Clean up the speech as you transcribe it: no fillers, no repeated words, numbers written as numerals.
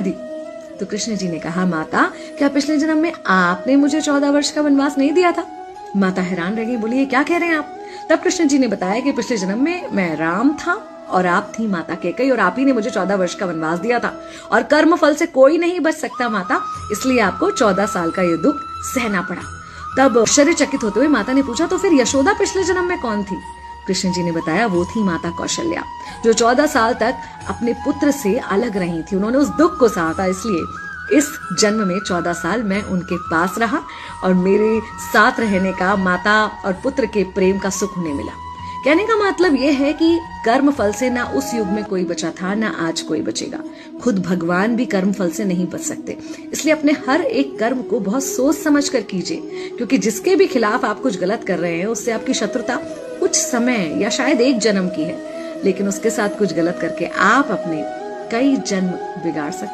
कर दी। तो कृष्ण जी ने कहा, माता क्या पिछले जन्म में आपने मुझे 14 वर्ष का वनवास नहीं दिया था? माता हैरान रह गई, बोली ये क्या कह रहे हैं आप? तब कृष्ण जी ने बताया कि पिछले जन्म में मैं राम था और आप थी माता कैकेयी, और आप ही ने मुझे 14 वर्ष का वनवास दिया था, और कर्म फल से कोई नहीं बच सकता माता, इसलिए आपको 14 साल का ये दुख सहना पड़ा। तब आश्चर्यचकित होते हुए माता ने पूछा, तो फिर यशोदा पिछले जन्म में कौन थी? कृष्ण जी ने बताया, वो थी माता कौशल्या, जो 14 साल तक अपने पुत्र से अलग रही थी। उन्होंने उस दुख को सहा था, इसलिए इस जन्म में 14 साल मैं उनके पास रहा और मेरे साथ रहने का, माता और पुत्र के प्रेम का सुख उन्हें मिला। कहने का मतलब यह है कि कर्म फल से ना उस युग में कोई बचा था, ना आज कोई बचेगा। खुद भगवान भी कर्म फल से नहीं बच सकते, इसलिए अपने हर एक कर्म को बहुत सोच समझ कर कीजिए, क्योंकि जिसके भी खिलाफ आप कुछ गलत कर रहे हैं उससे आपकी शत्रुता कुछ समय या शायद एक जन्म की है, लेकिन उसके साथ कुछ गलत करके आप अपने कई जन्म बिगाड़ सकते हैं।